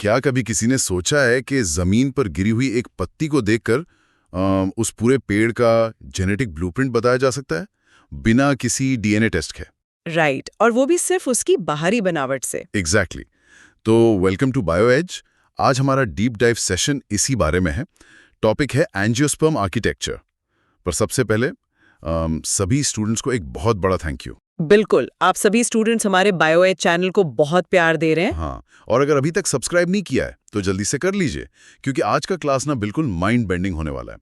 क्या कभी किसी ने सोचा है कि जमीन पर गिरी हुई एक पत्ती को देखकर उस पूरे पेड़ का जेनेटिक ब्लूप्रिंट बताया जा सकता है बिना किसी डीएनए टेस्ट के? राइट, और वो भी सिर्फ उसकी बाहरी बनावट से। एग्जैक्टली। तो वेलकम टू बायो एज। आज हमारा डीप डाइव सेशन इसी बारे में है। टॉपिक है एंजियोस्पर्म आर्किटेक्चर। पर सबसे पहले सभी स्टूडेंट्स को एक बहुत बड़ा थैंक यू। बिल्कुल, आप सभी स्टूडेंट्स हमारे बायो एज चैनल को बहुत प्यार दे रहे हैं। हाँ, और अगर अभी तक सब्सक्राइब नहीं किया है तो जल्दी से कर लीजिए, क्योंकि आज का क्लास ना बिल्कुल माइंड बेंडिंग होने वाला है।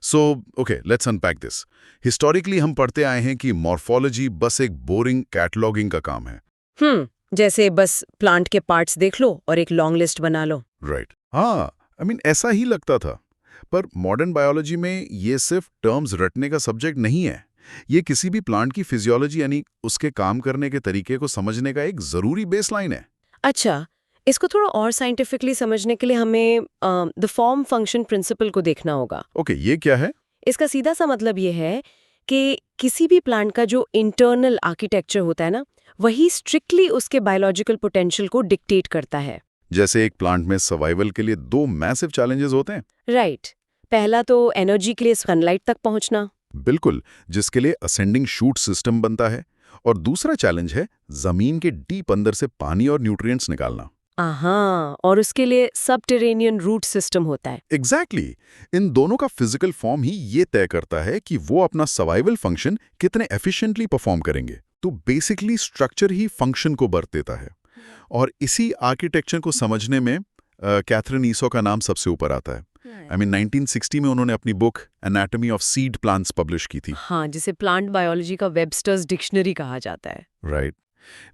So okay, let's unpack this. Historically हम पढ़ते आए हैं कि मॉर्फोलॉजी बस एक बोरिंग कैटलॉगिंग का काम है। जैसे बस प्लांट के पार्ट्स देख लो और एक लॉन्ग लिस्ट बना लो। राइट। हाँ, ऐसा ही लगता था। पर मॉडर्न बायोलॉजी में ये सिर्फ टर्म्स रटने का सब्जेक्ट नहीं है। ये किसी भी प्लांट की फिजियोलॉजी यानी उसके काम करने के तरीके को समझने का एक जरूरी बेसलाइन है। अच्छा, इसको थोड़ा और साइंटिफिकली समझने के लिए हमें द फॉर्म फंक्शन प्रिंसिपल को देखना होगा। ओके, ये क्या है? इसका सीधा सा मतलब ये है कि किसी भी प्लांट का जो इंटरनल आर्किटेक्चर होता है ना, वही स्ट्रिक्टली उसके बायोलॉजिकल पोटेंशियल को डिक्टेट करता है। जैसे एक प्लांट में सर्वाइवल के लिए दो मैसिव चैलेंजेस होते हैं। राइट। पहला तो एनर्जी के लिए सनलाइट तक पहुंचना। बिल्कुल, जिसके लिए असेंडिंग शूट सिस्टम बनता है। और दूसरा चैलेंज है जमीन के डीप अंदर से पानी और न्यूट्रिएंट्स निकालना। और उसके लिए सबटेरेनियन रूट सिस्टम होता है। एग्जैक्टली। इन दोनों का फिजिकल फॉर्म ही ये तय करता है कि वो अपना सर्वाइवल फंक्शन कितने एफिशिएंटली परफॉर्म करेंगे। तो बेसिकली स्ट्रक्चर ही फंक्शन को बर्थ देता है। और इसी आर्किटेक्चर को समझने में कैथरीन ईसो का नाम सबसे ऊपर आता है। 1960 में उन्होंने अपनी book anatomy of seed plants publish की थी। हाँ, जिसे प्लांट बायोलॉजी का वेबस्टर्स डिक्शनरी कहा जाता है। राइट।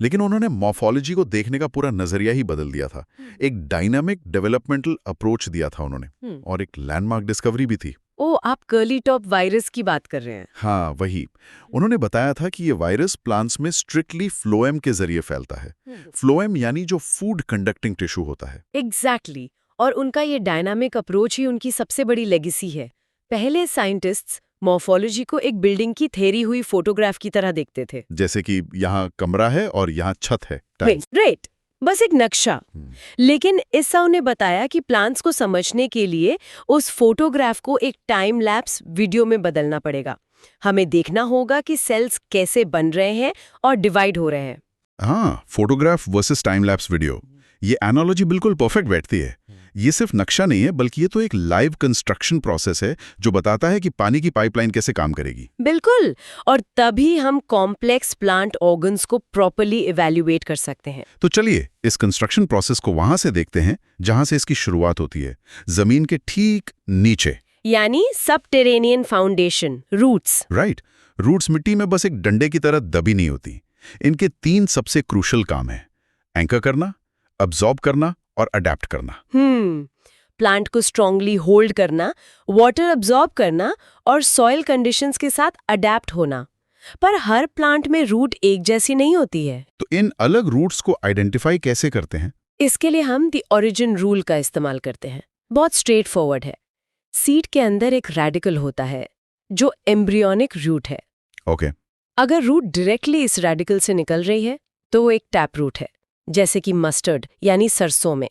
लेकिन उन्होंने मॉर्फोलॉजी को देखने का पूरा नजरिया ही बदल दिया था। एक डायनामिक डेवलपमेंटल अप्रोच दिया था उन्होंने। और एक लैंडमार्क डिस्कवरी भी थी। ओ, आप कर्ली टॉप वायरस की बात कर रहे हैं? हाँ, वही। उन्होंने बताया था कि ये वायरस प्लांट्स में स्ट्रिक्टली फ्लोएम के जरिए फैलता है। फ्लोएम यानी जो फूड कंडक्टिंग टिश्यू होता है। एग्जैक्टली। और उनका ये डायनामिक अप्रोच ही उनकी सबसे बड़ी लेगेसी है। पहले साइंटिस्ट्स मॉर्फोलॉजी को एक बिल्डिंग की ठहरी हुई फोटोग्राफ की तरह देखते थे। जैसे कि यहाँ कमरा है और यहाँ छत है। राइट, बस एक नक्शा। लेकिन इससा उन्हें बताया कि प्लांट्स को समझने के लिए उस फोटोग्राफ को एक टाइम लैप्स वीडियो में बदलना पड़ेगा। हमें देखना होगा कि सेल्स कैसे बन रहे हैं और डिवाइड हो रहे हैं। हाँ, photograph versus time lapse video, ये एनालॉजी बिल्कुल परफेक्ट बैठती है। ये सिर्फ नक्शा नहीं है, बल्कि ये तो एक लाइव कंस्ट्रक्शन प्रोसेस है जो बताता है कि पानी की पाइपलाइन कैसे काम करेगी। बिल्कुल, और तभी हम कॉम्प्लेक्स प्लांट ऑर्गन्स को प्रॉपर्ली इवैल्यूएट कर सकते हैं। तो चलिए इस कंस्ट्रक्शन प्रोसेस को वहां से देखते हैं जहां से इसकी शुरुआत होती है, जमीन के ठीक नीचे, यानी subterranean foundation, roots. Right. Roots मिट्टी में बस एक डंडे की तरह दबी नहीं होती। इनके 3 सबसे क्रूशल काम है: एंकर करना, अब्जॉर्ब करना और अडेप्ट करना। प्लांट को स्ट्रांगली होल्ड करना, वाटर अब्जॉर्ब करना और सॉइल कंडीशंस के साथ अडेप्ट होना। पर हर प्लांट में रूट एक जैसी नहीं होती है। तो इन अलग रूट्स को आइडेंटिफाई कैसे करते हैं? इसके लिए हम द ओरिजिन रूल का इस्तेमाल करते हैं। बहुत स्ट्रेट फॉरवर्ड है। सीड के अंदर एक रेडिकल होता है जो एम्ब्रियोनिक रूट है। ओके। अगर रूट डायरेक्टली इस रेडिकल से निकल रही है तो वो एक टैप रूट है, जैसे कि मस्टर्ड यानी सरसों में।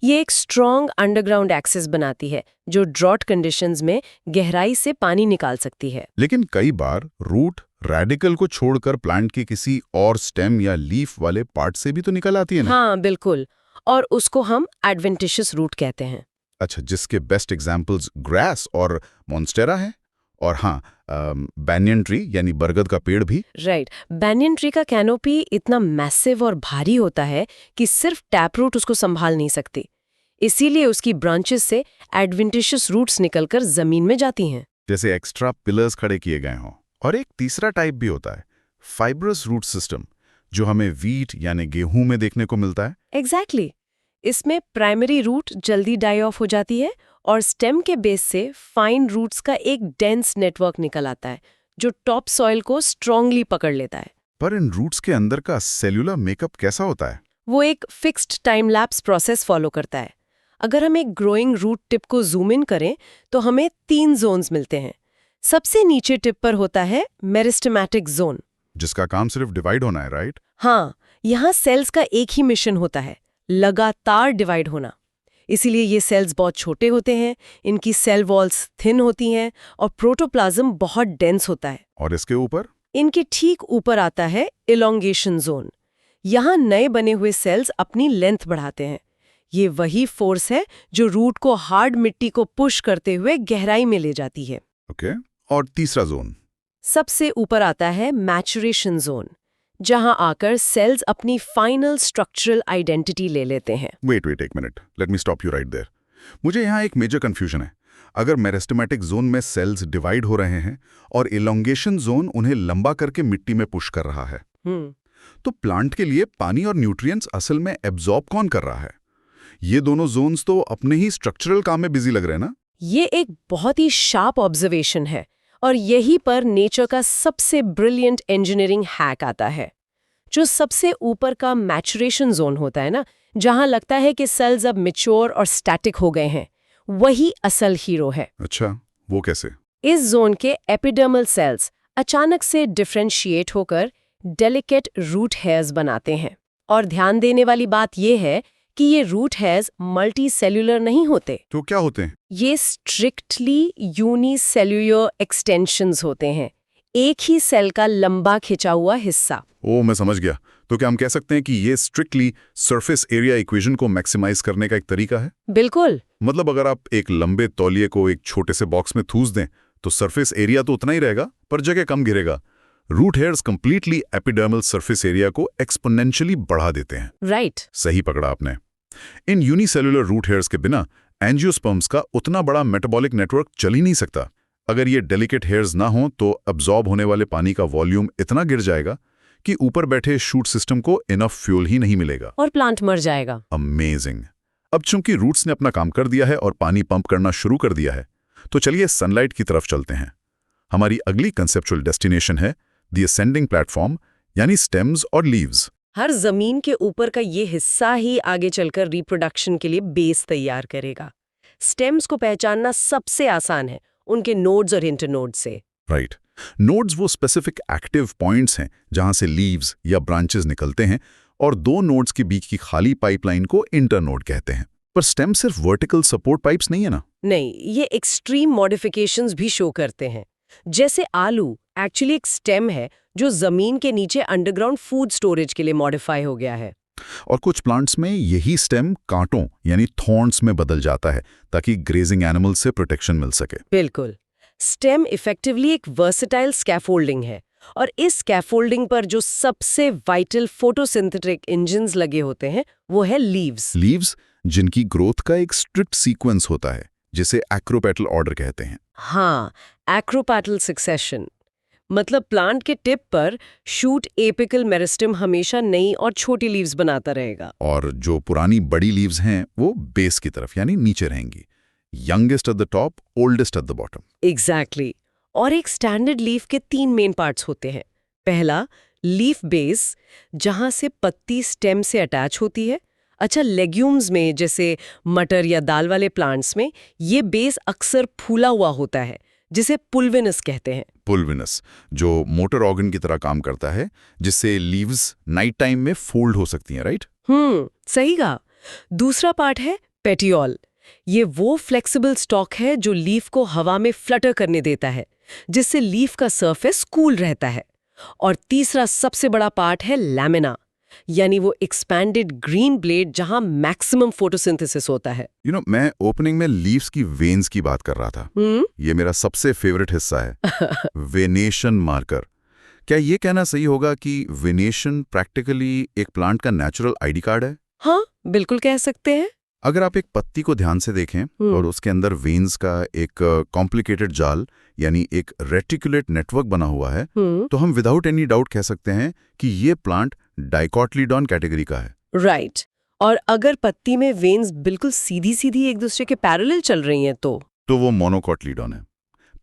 ये एक स्ट्रॉन्ग अंडरग्राउंड एक्सेस बनाती है जो ड्रॉट कंडीशंस में गहराई से पानी निकाल सकती है। लेकिन कई बार रूट रेडिकल को छोड़कर प्लांट के किसी और स्टेम या लीफ वाले पार्ट से भी तो निकल आती है ना? हाँ, बिल्कुल, और उसको हम एडवेंटिशियस रूट कहते हैं। अच्छा, जिसके बेस्ट एग्जाम्पल्स ग्रास और मॉन्स्टेरा है। और हाँ, बैनियन ट्री यानी बरगद का पेड़ भी। राइट। बैनियन ट्री का कैनोपी इतना मैसिव और भारी होता है कि सिर्फ टैप रूट उसको संभाल नहीं सकती। इसीलिए उसकी ब्रांचेस से एडवेंटिशियस रूट्स निकलकर जमीन में जाती हैं, जैसे एक्स्ट्रा पिलर्स खड़े किए गए हों। और एक तीसरा टाइप भी होता है, फाइब्रस रूट सिस्टम, जो हमें वीट यानी गेहूं में देखने को मिलता है। एग्जैक्टली। इसमें प्राइमरी रूट जल्दी डाई ऑफ हो जाती है और स्टेम के बेस से फाइन रूट्स का एक डेंस नेटवर्क निकल आता है जो टॉप सॉइल को स्ट्रांगली पकड़ लेता है। पर इन रूट्स के अंदर का सेल्यूलर मेकअप कैसा होता है? वो एक fixed time lapse process follow करता है। अगर हम एक ग्रोइंग रूट टिप को जूम इन करें तो हमें 3 जोन्स मिलते हैं। सबसे नीचे टिप पर होता है मेरिस्टेमेटिक जोन, जिसका काम सिर्फ डिवाइड होना है, राइट? हाँ, यहाँ सेल्स का एक ही मिशन होता है, लगातार डिवाइड होना। इसीलिए ये सेल्स बहुत छोटे होते हैं, इनकी सेल वॉल्स थिन होती हैं और प्रोटोप्लाज्म बहुत डेंस होता है। और इसके ऊपर? इनके ठीक ऊपर आता है इलोंगेशन जोन। यहाँ नए बने हुए सेल्स अपनी लेंथ बढ़ाते हैं। ये वही फोर्स है जो रूट को हार्ड मिट्टी को पुश करते हुए गहराई में ले जाती है। ओके। और तीसरा जोन? सबसे ऊपर आता है मैचुरेशन जोन, जहां आकर सेल्स अपनी फाइनल स्ट्रक्चरल आइडेंटिटी ले लेते हैं। वेट एक minute, let me stop you right there. मुझे यहाँ एक मेजर कंफ्यूजन है। अगर मेरिस्टेमेटिक जोन में सेल्स डिवाइड हो रहे हैं और इलोंगेशन जोन उन्हें लंबा करके मिट्टी में पुश कर रहा है, तो प्लांट के लिए पानी और न्यूट्रिएंट्स असल में एब्जॉर्ब कौन कर रहा है? ये दोनों जोन्स तो अपने ही स्ट्रक्चरल काम में बिजी लग रहे हैं ना? ये एक बहुत ही शार्प ऑब्जर्वेशन है और यहीं पर नेचर का सबसे ब्रिलियंट इंजीनियरिंग हैक आता है। जो सबसे ऊपर का मैचुरेशन जोन होता है ना, जहां लगता है कि सेल्स अब मैच्योर और स्टैटिक हो गए हैं, वही असल हीरो है। अच्छा, वो कैसे? इस जोन के एपिडर्मल सेल्स अचानक से डिफरेंशिएट होकर डेलिकेट रूट हेयर्स बनाते हैं। और ध्यान देने वाली बात यह है कि ये रूट हेयर्स मल्टी सेल्यूलर नहीं होते। तो क्या होते हैं? ये स्ट्रिक्टली यूनिसेल्यूलर एक्सटेंशंस होते हैं, एक ही सेल का लंबा खिंचा हुआ हिस्सा। ओ, मैं समझ गया। तो क्या हम कह सकते हैं कि ये स्ट्रिक्टली सरफेस एरिया इक्वेशन को मैक्सिमाइज करने का एक तरीका है? बिल्कुल। मतलब अगर आप एक लंबे तौलिए को एक छोटे से बॉक्स में ठूस दें तो सरफेस एरिया तो उतना ही रहेगा, पर जगह कम घिरेगा। Root hairs completely epidermal surface area को एक्सपोनेंशियली बढ़ा देते हैं। राइट। सही पकड़ा आपने। इन यूनिसेल्युलर रूट हेयर्स के बिना एंजियोस्पर्म्स का उतना बड़ा मेटाबॉलिक नेटवर्क चल ही नहीं सकता। अगर ये डेलिकेट हेयर्स ना हो तो अब्जॉर्ब होने वाले पानी का वॉल्यूम इतना गिर जाएगा कि ऊपर बैठे शूट सिस्टम को इनफ फ्यूल ही नहीं मिलेगा और प्लांट मर जाएगा। अमेजिंग। अब चूंकि रूट्स ने अपना काम कर दिया है और पानी पंप करना शुरू कर दिया है, तो चलिए सनलाइट की तरफ चलते हैं। हमारी अगली कंसेप्चुअल डेस्टिनेशन है द असेंडिंग प्लेटफॉर्म, यानी स्टेम्स और लीव्स। हर जमीन के ऊपर का ये हिस्सा ही आगे चलकर रिप्रोडक्शन के लिए बेस तैयार करेगा। स्टेम्स को पहचानना सबसे आसान है उनके नोड्स और इंटरनोड्स से। राइट। नोड्स वो स्पेसिफिक एक्टिव पॉइंट्स हैं जहां से लीव्स या ब्रांचेस निकलते हैं, और दो नोड्स के बीच की खाली पाइपलाइन को इंटरनोड कहते हैं। पर स्टेम सिर्फ वर्टिकल सपोर्ट पाइप्स नहीं है ना? नहीं, ये एक्सट्रीम मॉडिफिकेशंस भी शो करते हैं। जैसे आलू एक्चुअली एक स्टेम है जो जमीन के नीचे अंडरग्राउंड फूड स्टोरेज के लिए मॉडिफाई हो गया है। और कुछ प्लांट्स में यही स्टेम कांटों यानी थॉर्न्स में बदल जाता है ताकि ग्रेजिंग एनिमल से प्रोटेक्शन मिल सके। बिल्कुल। स्टेम इफेक्टिवली एक वर्सेटाइल स्कैफोल्डिंग है, और इस स्कैफोल्डिंग पर जो सबसे वाइटल फोटोसिंथेटिक इंजन्स लगे होते हैं वो है लीव्स। लीव्स जिनकी ग्रोथ का एक स्ट्रिक्ट सीक्वेंस होता है, जिसे एक्रोपेटल ऑर्डर कहते हैं। हाँ, एक्रोपेटल सक्सेशन। मतलब प्लांट के टिप पर शूट एपिकल मेरिस्टम हमेशा नई और छोटी लीव्स बनाता रहेगा, और जो पुरानी बड़ी लीव्स हैं वो बेस की तरफ यानी नीचे रहेंगी। Youngest at the top, oldest at the bottom. Exactly. और एक स्टैंडर्ड लीफ के 3 मेन पार्ट्स होते हैं। पहला, लीफ बेस, जहां से पत्ती स्टेम से अटैच होती है। अच्छा, लेग्यूम्स में जैसे मटर या दाल वाले प्लांट्स में ये बेस अक्सर फूला हुआ होता है, जिसे पुल्विनस कहते हैं। पुल्विनस, जो मोटर ऑर्गन की तरह काम करता है, जिससे लीव्स नाइट टाइम में फोल्ड हो सकती हैं, राइट? सही कहा। दूसरा पार्ट है पेटियोल। ये वो फ्लेक्सिबल स्टॉक है जो लीफ को हवा में फ्लटर करने देता है, जिससे लीफ का सरफेस कूल रहता है। और तीसरा सबसे बड़ा पार्ट है लैमिना, यानी वो एक्सपैंडेड ग्रीन ब्लेड जहां मैक्सिमम फोटोसिंथेसिस होता है। मैं ओपनिंग में लीव्स की वेन्स की बात कर रहा था। ये मेरा सबसे फेवरेट हिस्सा है। Venation marker. क्या ये कहना सही होगा कि वेनेशन प्रैक्टिकली एक प्लांट का नेचुरल आईडी कार्ड है? हाँ, बिल्कुल कह सकते हैं। अगर आप एक पत्ती को ध्यान से देखें और उसके अंदर वेन्स का एक कॉम्प्लिकेटेड जाल यानी एक रेटिकुलेट नेटवर्क बना हुआ है, तो हम विदाउट एनी डाउट कह सकते हैं कि ये प्लांट डाइकोटिलीडॉन कैटेगरी का है। राइट। और अगर पत्ती में वेन्स बिल्कुल सीधी सीधी एक दूसरे के पैरेलल चल रही हैं तो वो मोनोकोटिलीडॉन है।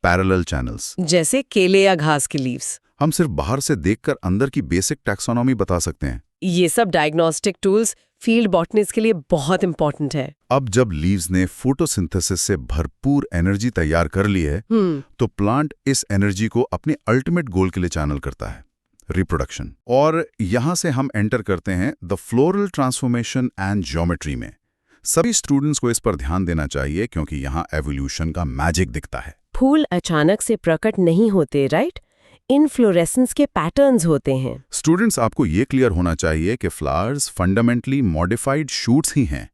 पैरेलल चैनल्स, जैसे केले या घास की लीव्स। हम सिर्फ बाहर से देखकर अंदर की बेसिक टैक्सोनॉमी बता सकते हैं। ये सब डायग्नोस्टिक टूल्स फील्ड बॉटनिस्ट के लिए बहुत इंपॉर्टेंट है। अब जब लीव्स ने फोटोसिंथेसिस से भरपूर एनर्जी तैयार कर ली है, तो प्लांट इस एनर्जी को अपने अल्टीमेट गोल के लिए चैनल करता है। रिप्रोडक्शन। और यहां से हम एंटर करते हैं the floral transformation and geometry में। सभी स्टूडेंट्स को इस पर ध्यान देना चाहिए क्योंकि यहां एवोल्यूशन का मैजिक दिखता है। फूल अचानक से प्रकट नहीं होते, राइट? इनफ्लोरेसेंस के पैटर्न्स होते हैं। स्टूडेंट्स, आपको ये क्लियर होना चाहिए कि फ्लावर्स फंडामेंटली मॉडिफाइड शूट्स ही हैं।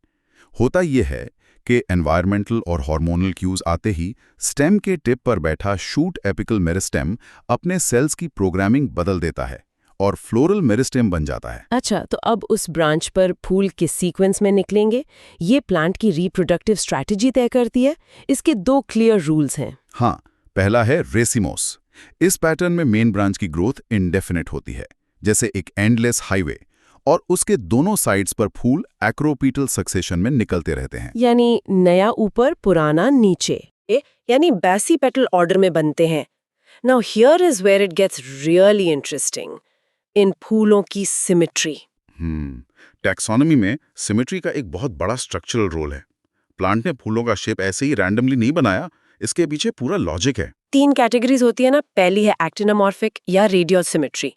होता ये है कि एनवायरमेंटल और हार्मोनल क्यूज आते ही स्टेम के टिप पर बैठा शूट एपिकल मेरिस्टेम अपने सेल्स की प्रोग्रामिंग बदल देता है और फ्लोरल मेरिस्टेम बन जाता है। अच्छा, तो अब उस ब्रांच पर फूल किस सीक्वेंस में निकलेंगे, ये प्लांट की रिप्रोडक्टिव स्ट्रैटेजी तय करती है। इसके 2 क्लियर रूल्स हैं। हाँ, पहला है रेसिमोस। इस पैटर्न में मेन ब्रांच की ग्रोथ इंडेफिनिट होती है, जैसे एक एंडलेस हाईवे, और उसके दोनों साइड्स पर फूल एक्रोपीटल सक्सेशन में निकलते रहते हैं। यानी नया ऊपर, पुराना नीचे, यानी बैसी पेटल ऑर्डर में बनते हैं। Now here is where it gets really interesting, इन फूलों की सिमेट्री। टैक्सोनॉमी में सिमेट्री का एक बहुत बड़ा स्ट्रक्चरल रोल है। प्लांट ने फूलों का शेप ऐसे ही रैंडमली नहीं बनाया, इसके पीछे पूरा लॉजिक है। 3 कैटेगरीज होती है ना। पहली है एक्टिनोमॉर्फिक या रेडियल सिमेट्री।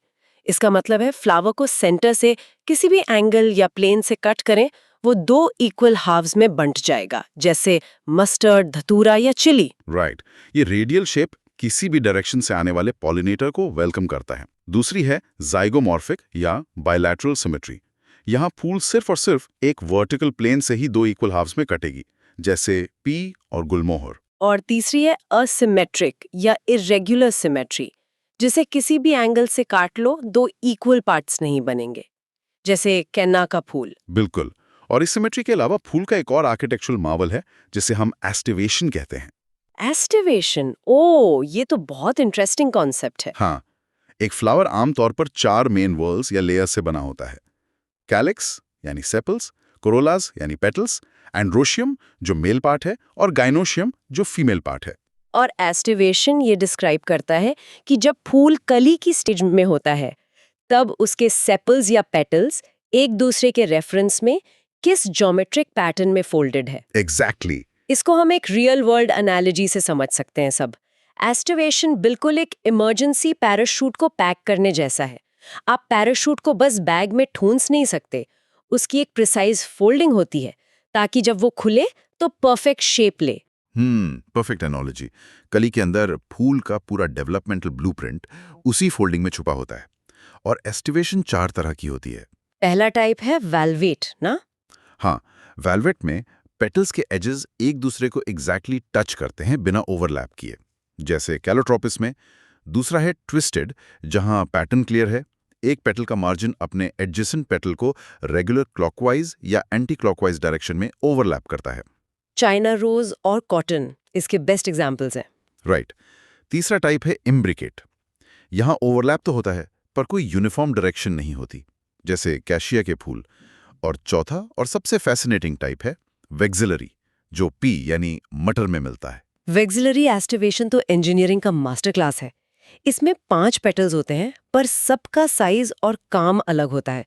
इसका मतलब है फ्लावर को सेंटर से किसी भी एंगल या प्लेन से कट करें, वो 2 इक्वल हाफ्स में बंट जाएगा, जैसे मस्टर्ड, धतूरा या चिली। राइट, ये रेडियल शेप किसी भी डायरेक्शन से आने वाले पॉलिनेटर को वेलकम करता है। दूसरी है जाइगोमॉर्फिक या बायलैटरल सिमेट्री। यहाँ फूल सिर्फ और सिर्फ एक वर्टिकल प्लेन से ही 2 इक्वल हाफ्स में कटेगी, जैसे पी और गुलमोहर। और तीसरी है असिमेट्रिक या इरेगुलर सिमेट्री, जिसे किसी भी एंगल से काट लो 2 इक्वल पार्ट्स नहीं बनेंगे, जैसे केन्ना का फूल। बिल्कुल। और इस सिमेट्री के अलावा फूल का एक और आर्किटेक्चरल मार्वल है जिसे हम एस्टिवेशन कहते हैं। एस्टिवेशन, ओ, ये तो बहुत इंटरेस्टिंग कॉन्सेप्ट है। हाँ, एक फ्लावर आमतौर पर 4 मेन वर्ल्स या लेयर्स से बना होता है। कैलिक्स यानी सेपल्स, कोरोलास यानी पेटल्स, एंड्रोशियम जो मेल पार्ट है और गाइनोशियम जो फीमेल पार्ट है। और एस्टिवेशन ये डिस्क्राइब करता है कि जब फूल कली की स्टेज में होता है, तब उसके सेपल्स या पेटल्स एक दूसरे के रेफरेंस में किस ज्योमेट्रिक पैटर्न में फोल्डेड है। एग्जैक्टली। इसको हम एक रियल वर्ल्ड एनालॉजी से समझ सकते हैं सब। एस्टिवेशन बिल्कुल एक इमरजेंसी पैराशूट को पैक करने जैसा है। आप पैराशूट को बस बैग में ठूंस नहीं सकते, उसकी एक प्रिसाइज फोल्डिंग होती है ताकि जब वो खुले तो परफेक्ट शेप ले। Perfect analogy. कली के अंदर फूल का पूरा डेवलपमेंटल ब्लूप्रिंट उसी फोल्डिंग में छुपा होता है। और एस्टिवेशन 4 तरह की होती है। पहला टाइप है वेलवेट ना। हाँ, वेलवेट में पेटल्स के एजेस एक दूसरे को एग्जैक्टली टच करते हैं बिना ओवरलैप किए, जैसे कैलोट्रोपिस में। दूसरा है ट्विस्टेड, जहां पैटर्न क्लियर है, एक पेटल का मार्जिन अपने एडजेसेंट पेटल को रेगुलर क्लॉकवाइज या एंटी क्लॉकवाइज डायरेक्शन में ओवरलैप करता है। चाइना रोज और कॉटन इसके बेस्ट एग्जाम्पल्स हैं। राइट। तीसरा टाइप है इम्ब्रिकेट। यहाँ ओवरलैप तो होता है पर कोई यूनिफॉर्म डायरेक्शन नहीं होती, जैसे कैशिया के फूल। और चौथा और सबसे फैसिनेटिंग टाइप है वेक्सिलरी, जो पी यानी मटर में मिलता है। वेक्सिलरी एस्टिवेशन तो इंजीनियरिंग का मास्टर क्लास है। इसमें 5 पेटल्स होते हैं, पर सबका साइज और काम अलग होता है।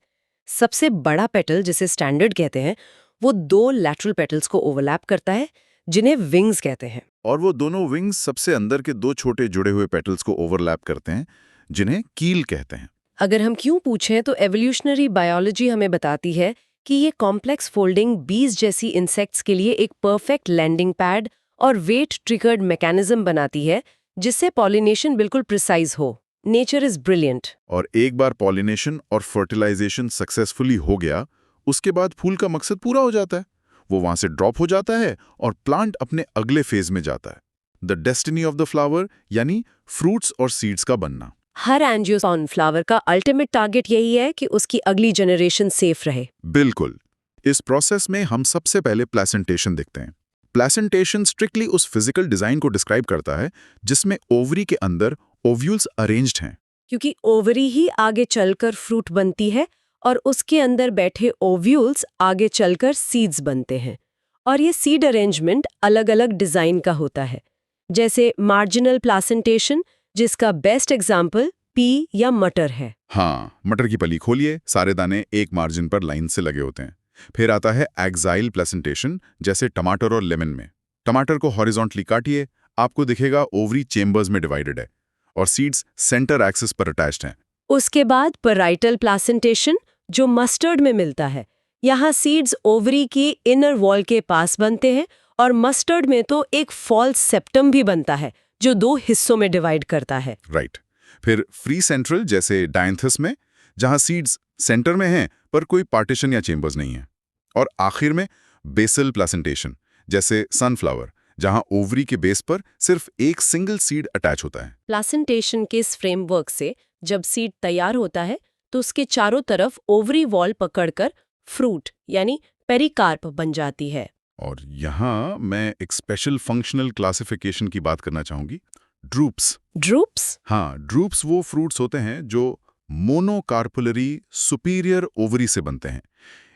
सबसे बड़ा पेटल, जिसे स्टैंडर्ड कहते हैं, वो 2 लैटरल पेटल्स को ओवरलैप करता है, जिन्हें विंग्स कहते हैं। और वो दोनों विंग्स सबसे अंदर के 2 छोटे जुड़े हुए पेटल्स को ओवरलैप करते हैं, जिन्हें कील कहते हैं। अगर हम क्यों पूछें तो एवोल्यूशनरी बायोलॉजी हमें बताती है कि ये कॉम्प्लेक्स फोल्डिंग बीज जैसी इंसेक्ट्स के लिए एक परफेक्ट लैंडिंग पैड और वेट ट्रिगर्ड मैकेनिज्म बनाती है, जिससे पॉलिनेशन बिल्कुल प्रिसाइज हो। Nature is brilliant. और एक बार पॉलिनेशन और फर्टिलाइजेशन सक्सेसफुली हो गया, उसके बाद फूल का मकसद पूरा हो जाता है। वो वहां से ड्रॉप हो जाता है और प्लांट अपने अगले फेज में जाता है, the destiny of the flower, यानी फ्रूट्स और सीड्स का बनना। हर एंजियोस्पर्म फ्लावर का अल्टीमेट टारगेट यही है कि उसकी अगली जनरेशन सेफ रहे। बिल्कुल। इस प्रोसेस में हम सबसे पहले प्लेसेंटेशन देखते हैं। प्लेसेंटेशन स्ट्रिक्टली उस फिजिकल डिजाइन को डिस्क्राइब करता है जिसमें ओवरी के अंदर ओव्यूल्स अरेंज्ड हैं। क्योंकि ओवरी ही आगे चलकर फ्रूट बनती है और उसके अंदर बैठे ओव्यूल्स आगे चलकर सीड्स बनते हैं। और ये सीड अरेंजमेंट अलग-अलग डिजाइन का होता है, जैसे मार्जिनल प्लेसेंटेशन, जिसका बेस्ट एग्जाम्पल पी या मटर है। हाँ, मटर की पली खोलिए, सारे दाने एक मार्जिन पर लाइन से लगे होते हैं। फिर आता है एक्साइल प्लेसेंटेशन, जैसे टमाटर और लेमन में। टमाटर को हॉरिजॉन्टली काटिए, आपको दिखेगा ओवरी चेम्बर्स में डिवाइडेड है और सीड्स सेंटर एक्सिस पर अटैच्ड हैं। उसके बाद पैराइटल प्लासेंटेशन, जो मस्टर्ड में मिलता है। यहाँ सीड्स ओवरी की इनर वॉल के पास बनते हैं और मस्टर्ड में तो एक फॉल्स सेप्टम भी बनता है जो 2 हिस्सों में डिवाइड करता है। राइट। फिर फ्री सेंट्रल जैसे डायंथस में, जहां सीड्स सेंटर में हैं पर कोई पार्टीशन या चेंबर्स नहीं है। और आखिर में बेसल प्लासेंटेशन जैसे सनफ्लावर, जहां ओवरी के बेस पर सिर्फ एक सिंगल सीड अटैच होता है। प्लासेंटेशन के इस फ्रेमवर्क से जब सीड तैयार होता है तो उसके चारों तरफ ओवरी वॉल पकड़कर फ्रूट यानी पेरिकार्प बन जाती है। और यहाँ मैं एक स्पेशल फंक्शनल क्लासिफिकेशन की बात करना चाहूंगी, ड्रूप्स। ड्रूप्स? हाँ, ड्रूप्स वो फ्रूट्स होते हैं जो मोनोकार्पुलरी सुपीरियर ओवरी से बनते हैं।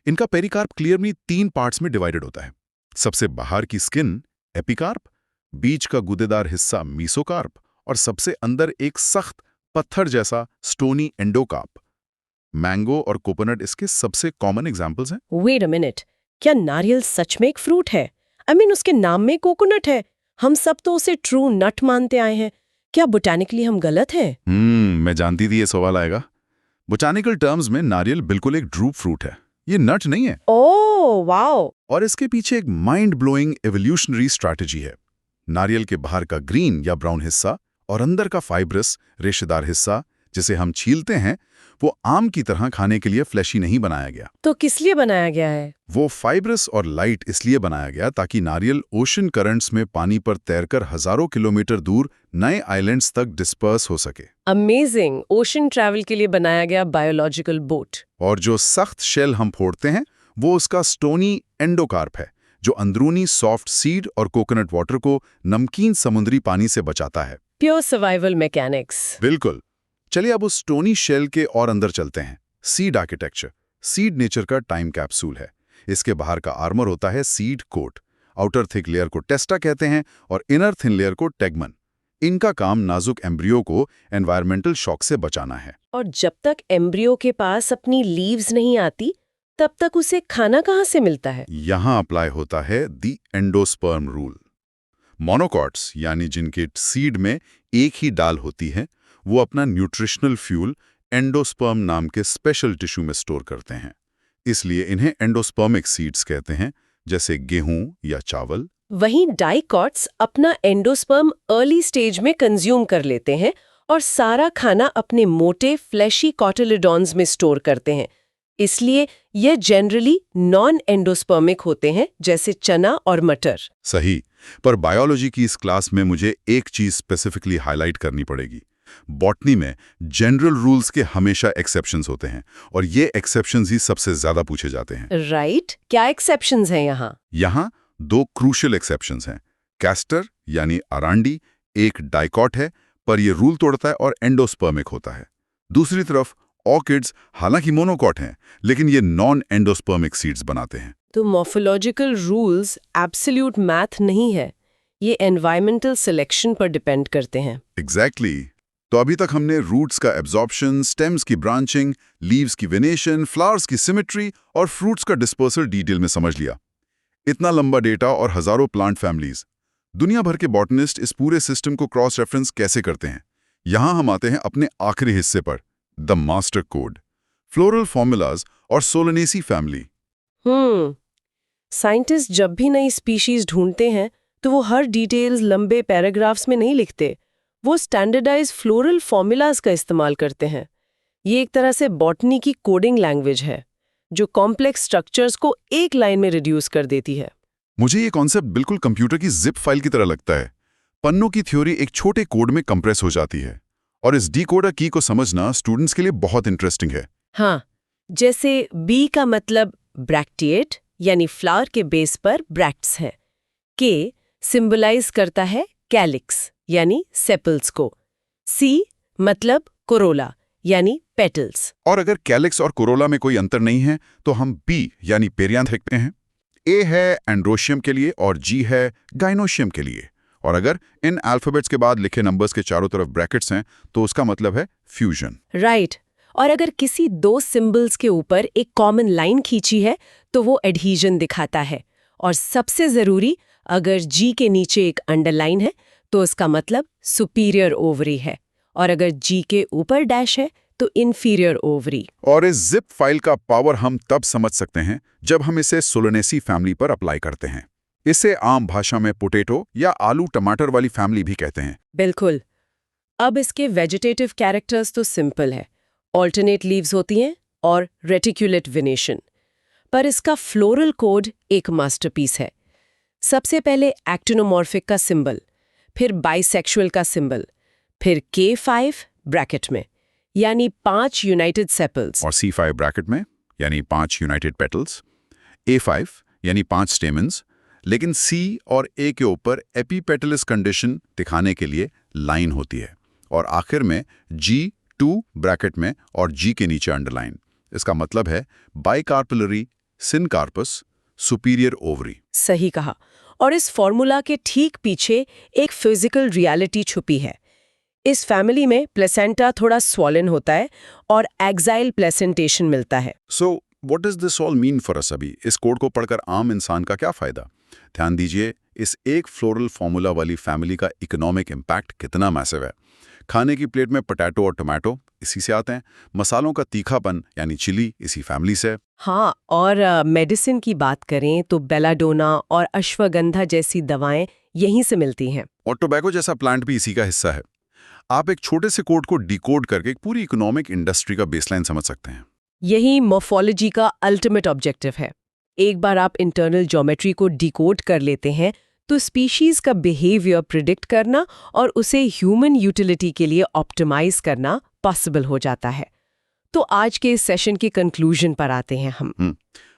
इनका पेरिकार्प क्लियरली 3 पार्ट्स में डिवाइडेड होता है। सबसे बाहर की स्किन एपिकार्प, बीच का गुदेदार हिस्सा मीसोकार्प और सबसे अंदर एक सख्त पत्थर जैसा स्टोनी एंडोकार्प। मैंगो और कोकोनट इसके सबसे कॉमन एग्जाम्पल्स हैं। वेट अ मिनट, क्या नारियल सच में एक फ्रूट है? उसके नाम में कोकोनट है। हम सब तो उसे ट्रू नट मानते आए हैं। क्या बोटैनिकली हम गलत हैं? मैं जानती थी ये सवाल आएगा। बोटानिकल टर्म्स में नारियल बिल्कुल एक ड्रूप फ्रूट है, ये नट नहीं है। Oh wow! और इसके पीछे एक माइंड ब्लोइंग एवोल्यूशनरी स्ट्रैटेजी है। नारियल के बाहर का ग्रीन या ब्राउन हिस्सा और अंदर का फाइब्रस रेशेदार हिस्सा जिसे हम छीलते हैं, वो आम की तरह खाने के लिए फ्लैशी नहीं बनाया गया। तो किस लिए बनाया गया है? वो फाइब्रस और लाइट इसलिए बनाया गया ताकि नारियल ओशन करंट्स में पानी पर तैरकर हजारों किलोमीटर दूर नए आइलैंड्स तक डिस्पर्स हो सके। अमेजिंग! ओशन ट्रैवल के लिए बनाया गया बायोलॉजिकल बोट। और जो सख्त शेल हम फोड़ते हैं वो उसका स्टोनी एंडोकार्प है, जो अंदरूनी सॉफ्ट सीड और कोकोनट वाटर को नमकीन समुद्री पानी से बचाता है। Pure survival mechanics. बिल्कुल। चलिए अब उस स्टोनी शेल के और अंदर चलते हैं। Seed architecture. सीड नेचर का टाइम कैप्सूल है। इसके बाहर का आर्मर होता है seed coat, outer thick layer को टेस्टा कहते हैं और इनर थिन लेयर को टेगमन। इनका काम नाजुक एम्ब्रियो को एनवायरमेंटल शॉक से बचाना है। और जब तक एम्ब्रियो के पास अपनी लीव्स नहीं आती तब तक उसे खाना कहाँ से मिलता है? यहां अप्लाई होता है दी एंडोस्पर्म रूल। मोनोकॉट्स यानी जिनके सीड में एक ही डाल होती है, वो अपना न्यूट्रिशनल फ्यूल एंडोस्पर्म नाम के स्पेशल टिश्यू में स्टोर करते हैं। इसलिए इन्हें एंडोस्पर्मिक सीड्स कहते हैं, जैसे गेहूं या चावल। वहीं डाइकॉट्स अपना एंडोस्पर्म अर्ली स्टेज में कंज्यूम कर लेते हैं और सारा खाना अपने मोटे फ्लैशी कॉटिलिडॉन्स में स्टोर करते हैं। इसलिए ये जनरली नॉन एंडोस्पर्मिक होते हैं, जैसे चना और मटर। सही। पर बायोलॉजी की इस क्लास में मुझे एक चीज स्पेसिफिकली हाईलाइट करनी पड़ेगी। बॉटनी में जनरल रूल्स के हमेशा एक्सेप्शंस होते हैं और ये एक्सेप्शंस ही सबसे ज्यादा पूछे जाते हैं। राइट? क्या एक्सेप्शंस हैं यहाँ? यहाँ 2 क्रूशियल एक्सेप्शंस हैं। कैस्टर यानी अरांडी एक डाइकॉट है, पर ये रूल तोड़ता है और एंडोस्पर्मिक होता है। दूसरी तरफ ऑर्किड्स हालांकि मोनोकॉट हैं, लेकिन ये नॉन एंडोस्पर्मिक सीड्स बनाते हैं। तो मॉर्फोलॉजिकल रूल्स एब्सोल्यूट मैथ नहीं है, ये एनवायरमेंटल सिलेक्शन पर डिपेंड करते हैं। एग्जैक्टली। तो अभी तक हमने रूट्स का एब्जॉर्प्शन, स्टेम्स की ब्रांचिंग, लीव्स की वेनेशन, फ्लावर्स की सिमेट्री और फ्रूट्स का डिस्पर्सल डिटेल में समझ लिया। इतना लंबा डेटा और हजारों प्लांट फैमिलीज। दुनिया भर के बॉटनिस्ट इस पूरे सिस्टम को क्रॉस रेफरेंस कैसे करते हैं? यहां हम आते हैं अपने आखिरी हिस्से पर, the master code, floral formulas और सोलनेसी फैमिली। साइंटिस्ट जब भी नई स्पीशीज ढूंढते हैं तो वो हर डिटेल्स लंबे पैराग्राफ्स में नहीं लिखते, वो स्टैंडर्डाइज फ्लोरल फॉर्मूलाज का इस्तेमाल करते हैं। ये एक तरह से बॉटनी की कोडिंग लैंग्वेज है जो कॉम्प्लेक्स स्ट्रक्चर्स को एक लाइन में रिड्यूस कर देती है। मुझे ये कॉन्सेप्ट बिल्कुल कंप्यूटर की जिप फाइल की तरह लगता है। पन्नों की थ्योरी एक छोटे कोड में कंप्रेस हो जाती है और इस डीकोडर की को समझना स्टूडेंट्स के लिए बहुत इंटरेस्टिंग है। हाँ, जैसे बी का मतलब ब्रैक्टिएट यानी फ्लावर के बेस पर ब्रैक्ट्स है। के सिंबलाइज करता है कैलिक्स यानी सेपल्स को। सी मतलब कोरोला यानी पेटल्स। और अगर कैलिक्स और कोरोला में कोई अंतर नहीं है तो हम बी यानी पेरियांथ लिखते हैं। ए है एंड्रोशियम के लिए और जी है गाइनोशियम के लिए। और अगर इन अल्फाबेट्स के बाद लिखे नंबर्स के चारों तरफ ब्रैकेट्स हैं तो उसका मतलब है फ्यूजन। राइट। और अगर किसी 2 सिंबल्स के ऊपर एक कॉमन लाइन खींची है तो वो एडहीजन दिखाता है। और सबसे जरूरी, अगर जी के नीचे एक अंडरलाइन है तो उसका मतलब सुपीरियर ओवरी है, और अगर जी के ऊपर डैश है तो इन्फीरियर ओवरी। और इस जिप फाइल का पावर हम तब समझ सकते हैं जब हम इसे सोलेनेसी फैमिली पर अप्लाई करते हैं। इसे आम भाषा में पोटैटो या आलू टमाटर वाली फैमिली भी कहते हैं। बिल्कुल। अब इसके वेजिटेटिव कैरेक्टर्स तो सिंपल है, ऑल्टरनेट लीव्स होती हैं और रेटिकुलेट वेनेशन। पर इसका फ्लोरल कोड एक मास्टरपीस है। सबसे पहले एक्टिनोमॉर्फिक का सिंबल, फिर बाइसेक्सुअल का सिंबल, फिर K5 ब्रैकेट में यानी 5 यूनाइटेड सेपल्स, और C5 ब्रैकेट में यानी 5 यूनाइटेड पेटल्स, A5 यानी 5 स्टेमन्स, लेकिन C और A के ऊपर एपीपेटलिस कंडीशन दिखाने के लिए लाइन होती है, और आखिर में G2 ब्रैकेट में और G के नीचे अंडरलाइन। इसका मतलब है बाइकार्पलरी सिनकार्पस सुपीरियर ओवरी। सही कहा। और इस फॉर्मूला के ठीक पीछे एक फिजिकल रियलिटी छुपी है। इस फैमिली में प्लेसेंटा थोड़ा स्वॉलन होता है और एक्साइल प्लेसेंटेशन मिलता है। So what does this all mean for us? अभी इस कोड को पढ़कर आम इंसान का क्या फायदा? ध्यान दीजिए, इस एक फ्लोरल फॉर्मूला वाली फैमिली का इकोनॉमिक इम्पैक्ट कितना मैसिव है। खाने की प्लेट में पोटैटो और टमाटो इसी से आते हैं, मसालों का तीखापन यानी चिली इसी फैमिली से। हाँ, और मेडिसिन की बात करें तो बेलाडोना और अश्वगंधा जैसी दवाएं यहीं से मिलती हैं। और टोबैको जैसा प्लांट भी इसी का हिस्सा है। आप एक छोटे से कोड को डिकोड करके एक पूरी इकोनॉमिक इंडस्ट्री का बेसलाइन समझ सकते हैं। यही मॉर्फोलॉजी का अल्टीमेट ऑब्जेक्टिव है। एक बार आप इंटरनल ज्योमेट्री को डिकोड कर लेते हैं तो स्पीशीज का बिहेवियर प्रिडिक्ट करना और उसे ह्यूमन यूटिलिटी के लिए ऑप्टिमाइज करना पॉसिबल हो जाता है। तो आज के इस सेशन के कंक्लूजन पर आते हैं हम।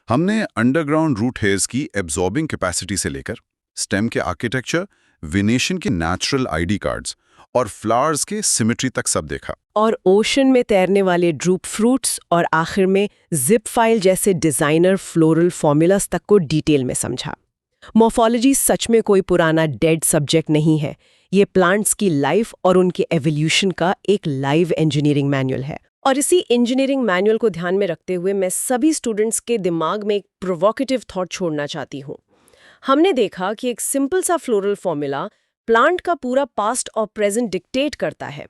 हमने अंडरग्राउंड रूट हेयर्स की एब्जॉर्बिंग कैपेसिटी से लेकर स्टेम के आर्किटेक्चर, वेनेशन के नेचुरल आईडी कार्ड्स और फ्लावर्स के सिमेट्री तक सब देखा। और ओशन में तैरने वाले ड्रूप फ्रूट्स और आखिर में जिप फाइल जैसे डिजाइनर फ्लोरल फॉर्मूलास तक को डिटेल में समझा। मॉर्फोलॉजी सच में कोई पुराना डेड सब्जेक्ट नहीं है। ये प्लांट्स की लाइफ और उनके एवोल्यूशन का एक लाइव इंजीनियरिंग मैनुअल है। और इसी इंजीनियरिंग मैनुअल को ध्यान में रखते हुए मैं सभी स्टूडेंट्स के दिमाग में एक प्रोवोकेटिव थॉट छोड़ना चाहती हूँ। हमने देखा कि एक सिंपल सा फ्लोरल फॉर्मूला प्लांट का पूरा पास्ट और प्रेजेंट डिक्टेट करता है।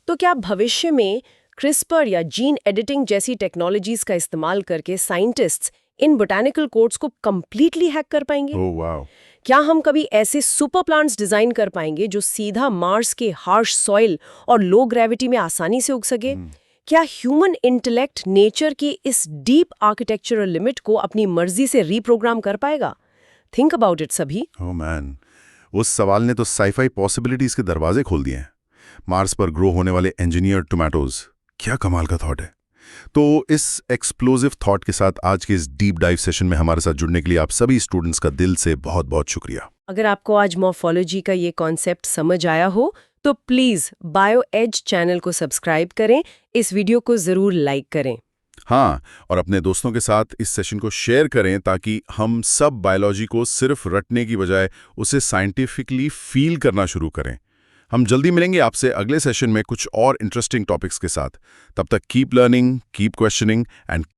तो क्या भविष्य में क्रिस्पर या जीन एडिटिंग जैसी टेक्नोलॉजीज का इस्तेमाल करके साइंटिस्ट्स इन बोटैनिकल कोड्स को कंप्लीटली हैक कर पाएंगे? वाओ! क्या हम कभी ऐसे सुपर प्लांट्स डिजाइन कर पाएंगे जो सीधा मार्स के हार्श सॉइल और लो ग्रेविटी में आसानी से उग सके? क्या ह्यूमन इंटेलेक्ट नेचर की इस डीप आर्किटेक्चरल लिमिट को अपनी मर्जी से रीप्रोग्राम कर पाएगा? थिंक अबाउट इट सभी। ओह मैन, उस सवाल ने तो साइफाई पॉसिबिलिटीज के दरवाजे खोल दिए हैं। मार्स पर ग्रो होने वाले इंजीनियर्ड टोमेटोज, क्या कमाल का थॉट है। तो इस एक्सप्लोसिव थॉट के साथ आज के इस डीप डाइव सेशन में हमारे साथ जुड़ने के लिए आप सभी स्टूडेंट्स का दिल से बहुत बहुत शुक्रिया। अगर आपको आज मॉर्फोलॉजी का ये कॉन्सेप्ट समझ आया हो तो प्लीज बायो एज चैनल को सब्सक्राइब करें, इस वीडियो को जरूर लाइक करें। हाँ, और अपने दोस्तों के साथ इस सेशन को शेयर करें ताकि हम सब बायोलॉजी को सिर्फ रटने की बजाय उसे साइंटिफिकली फील करना शुरू करें। हम जल्दी मिलेंगे आपसे अगले सेशन में कुछ और इंटरेस्टिंग टॉपिक्स के साथ। तब तक keep learning, keep questioning and